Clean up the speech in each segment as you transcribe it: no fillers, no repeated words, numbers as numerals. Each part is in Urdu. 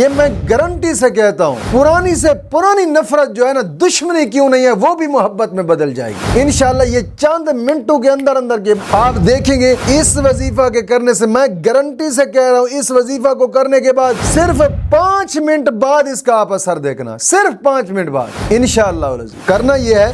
یہ میں گارنٹی سے کہتا ہوں، پرانی سے پرانی نفرت جو ہے نا، دشمنی کیوں نہیں ہے، وہ بھی محبت میں بدل جائے گی انشاءاللہ۔ یہ چند منٹوں کے اندر کے آپ دیکھیں گے اس وظیفہ کے کرنے سے، میں گارنٹی سے کہہ رہا ہوں، اس وظیفہ کو کرنے کے بعد صرف 5 منٹ بعد اس کا آپ اثر دیکھنا، صرف 5 منٹ بعد انشاءاللہ۔ کرنا یہ ہے،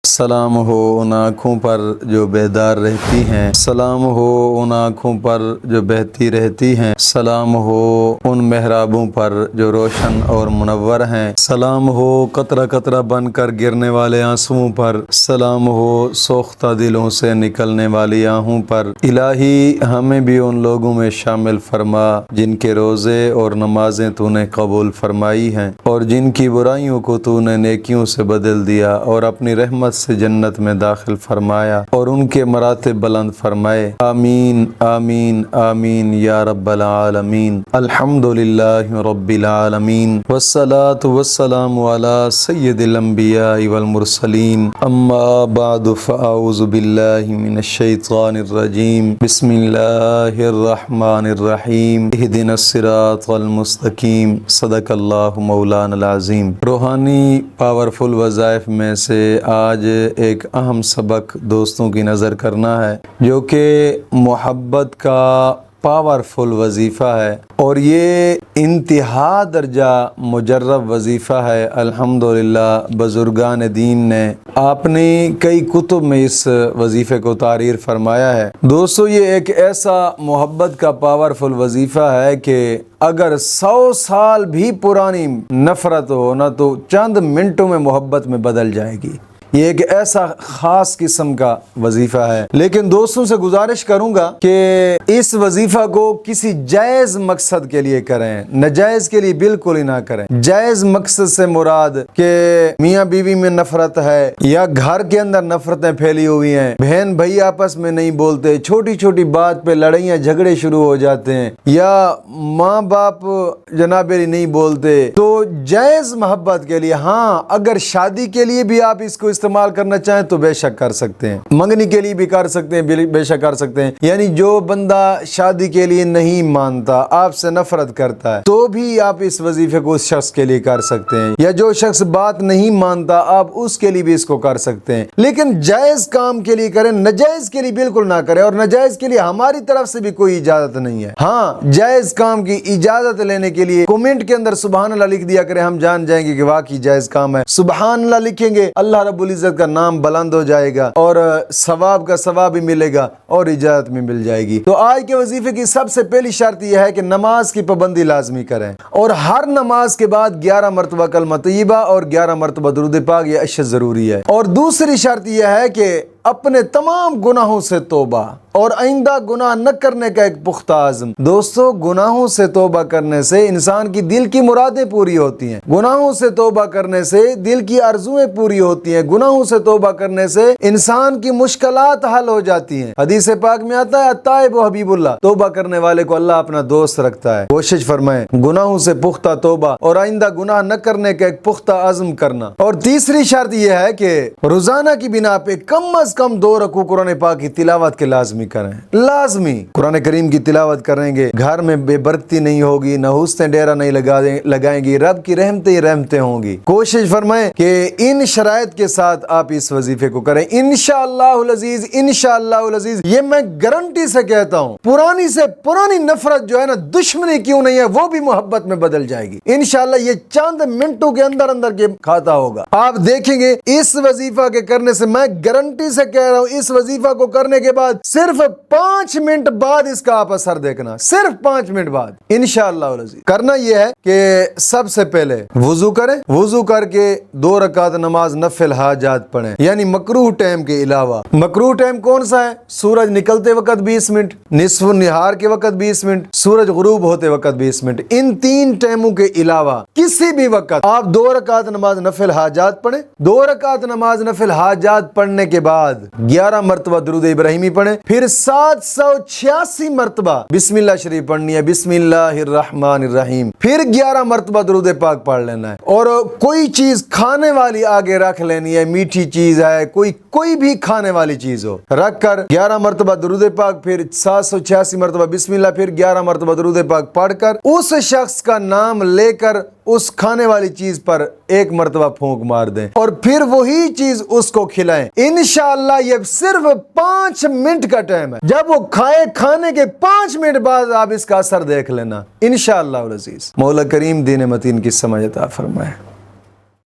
سلام ہو ان آنکھوں پر جو بیدار رہتی ہیں، سلام ہو ان آنکھوں پر جو بہتی رہتی ہیں، سلام ہو ان محرابوں پر جو روشن اور منور ہیں، سلام ہو قطرہ قطرہ بن کر گرنے والے آنسوؤں پر، سلام ہو سوختہ دلوں سے نکلنے والی آہوں پر۔ الہی ہمیں بھی ان لوگوں میں شامل فرما جن کے روزے اور نمازیں تو نے قبول فرمائی ہیں، اور جن کی برائیوں کو تو نے نیکیوں سے بدل دیا، اور اپنی رحمت سے جنت میں داخل فرمایا، اور ان کے مراتب بلند فرمائے۔ آمین آمین آمین یا رب العالمین۔ الحمدللہ رب العالمین، والصلاة والسلام علی سید الانبیاء والمرسلین، اما بعد فاعوذ باللہ من الشیطان الرجیم، بسم اللہ الرحمن الرحیم، اہدنا الصراط المستقیم، صدق اللہ مولانا العظیم۔ روحانی پاورفل وظائف میں سے آج ایک اہم سبق دوستوں کی نظر کرنا ہے، جو کہ محبت کا پاورفل وظیفہ ہے، اور یہ انتہا درجہ مجرب وظیفہ ہے۔ الحمدللہ بزرگان دین نے اپنی کئی کتب میں اس وظیفے کو تعریر فرمایا ہے۔ دوستو، یہ ایک ایسا محبت کا پاورفل وظیفہ ہے کہ اگر 100 سال بھی پرانی نفرت ہو نا، تو چند منٹوں میں محبت میں بدل جائے گی۔ یہ ایک ایسا خاص قسم کا وظیفہ ہے، لیکن دوستوں سے گزارش کروں گا کہ اس وظیفہ کو کسی جائز مقصد کے لیے کریں، ناجائز کے لیے بالکل ہی نہ کریں۔ جائز مقصد سے مراد کہ میاں بیوی میں نفرت ہے، یا گھر کے اندر نفرتیں پھیلی ہوئی ہیں، بہن بھائی آپس میں نہیں بولتے، چھوٹی چھوٹی بات پہ لڑائیاں جھگڑے شروع ہو جاتے ہیں، یا ماں باپ جناب نہیں بولتے، تو جائز محبت کے لیے ہاں، اگر شادی کے لیے بھی آپ اس کو استعمال کرنا چاہیں تو بے شک کر سکتے ہیں، منگنی کے لیے بھی کر سکتے ہیں، بے شک کر سکتے ہیں۔ یعنی جو بندہ شادی کے لیے نہیں مانتا، آپ سے نفرت کرتا ہے، تو بھی آپ اس وظیفے کو اس شخص کے لیے کر سکتے ہیں، یا جو شخص بات نہیں مانتا، آپ اس کے لیے بھی اس کو کر سکتے ہیں، لیکن جائز کام کے لیے کریں، ناجائز کے لیے بالکل نہ کریں، اور ناجائز کے لیے ہماری طرف سے بھی کوئی اجازت نہیں ہے۔ ہاں، جائز کام کی اجازت لینے کے لیے کومنٹ کے اندر سبحان اللہ لکھ دیا کریں، ہم جان جائیں گے کہ واقعی جائز کام ہے۔ سبحان اللہ لکھیں گے، اللہ رب العزت کا نام بلند ہو جائے گا، اور ثواب کا ثواب بھی ملے گا، اور اجازت بھی مل جائے گی۔ تو آج کے وظیفے کی سب سے پہلی شرط یہ ہے کہ نماز کی پابندی لازمی کریں، اور ہر نماز کے بعد 11 مرتبہ کلمہ طیبہ اور 11 مرتبہ درود پاک، یہ اشد ضروری ہے۔ اور دوسری شرط یہ ہے کہ اپنے تمام گناہوں سے توبہ، اور آئندہ گناہ نہ کرنے کا ایک پختہ عزم۔ دوستو، گناہوں سے توبہ کرنے سے انسان کی دل کی مرادیں پوری ہوتی ہیں، گناہوں سے توبہ کرنے سے دل کی آرزویں پوری ہوتی ہیں، گناہوں سے توبہ کرنے سے انسان کی مشکلات حل ہو جاتی ہیں۔ حدیث پاک میں آتا ہے، التائب و حبیب اللہ، توبہ کرنے والے کو اللہ اپنا دوست رکھتا ہے۔ کوشش فرمائیں گناہوں سے پختہ توبہ، اور آئندہ گناہ نہ کرنے کا ایک پختہ عزم کرنا۔ اور تیسری شرط یہ ہے کہ روزانہ کی بنا پہ کم از کم 2 رکوع قرآن پاک کی تلاوت کے لازمی کریں، لازمی قرآن کریم کی تلاوت کریں گے، گھر میں بے برکتی نہیں ہوگی، نحوستیں ڈیرہ نہیں لگائیں گی، رب کی رحمتیں ہی رحمتیں ہوں گی۔ کوشش فرمائیں کہ ان شرائط کے ساتھ آپ اس وظیفے کو کریں، انشاءاللہ العزیز، انشاءاللہ العزیز۔ یہ میں گارنٹی سے کہتا ہوں، پرانی سے پرانی نفرت جو ہے نا، دشمنی کیوں نہیں ہے، وہ بھی محبت میں بدل جائے گی انشاءاللہ۔ یہ چند منٹوں کے اندر کے کھاتا ہوگا، آپ دیکھیں گے اس وظیفہ کے کرنے سے، میں گارنٹی سے کہہ رہا ہوں، اس وظیفہ کو کرنے کے بعد صرف 5 منٹ بعد اس کا آپ اثر دیکھنا، صرف 5 منٹ بعد انشاءاللہ العزیز۔ کرنا یہ ہے کہ سب سے پہلے وضو کریں، وضو کر کے 2 رکعت نماز نفل حاجات پڑھیں، یعنی مکروہ ٹائم کے علاوہ۔ مکروہ ٹائم کون سا ہے؟ سورج نکلتے وقت 20 منٹ، نصف النہار کے وقت 20 منٹ، سورج غروب ہوتے وقت 20 منٹ۔ ان 3 ٹائموں کے علاوہ کسی بھی وقت آپ 2 رکعت نماز نفل حاجات پڑھیں۔ 2 رکعت نماز نفل حاجات پڑھنے کے بعد 11 مرتبہ درود ابراہیمی پڑھیں، پھر 786 مرتبہ بسم اللہ شریف پڑھنی ہے، بسم اللہ الرحمن الرحیم، پھر 11 مرتبہ درود پاک پڑھ لینا ہے، اور کوئی چیز کھانے والی آگے رکھ لینی ہے، میٹھی چیز ہے، کوئی بھی کھانے والی چیز ہو، رکھ کر 11 مرتبہ درود پاک، پھر 786 مرتبہ بسم اللہ، پھر 11 مرتبہ درود پاک پڑھ کر اس شخص کا نام لے کر اس کھانے والی چیز پر 1 مرتبہ پھونک مار دیں، اور پھر وہی چیز اس کو کھلائیں۔ انشاءاللہ یہ صرف 5 منٹ کا ٹائم ہے، جب وہ کھانے کے 5 منٹ بعد آپ اس کا اثر دیکھ لینا انشاءاللہ العزیز۔ مولا کریم دین متین کی سمجھ عطا فرمائے۔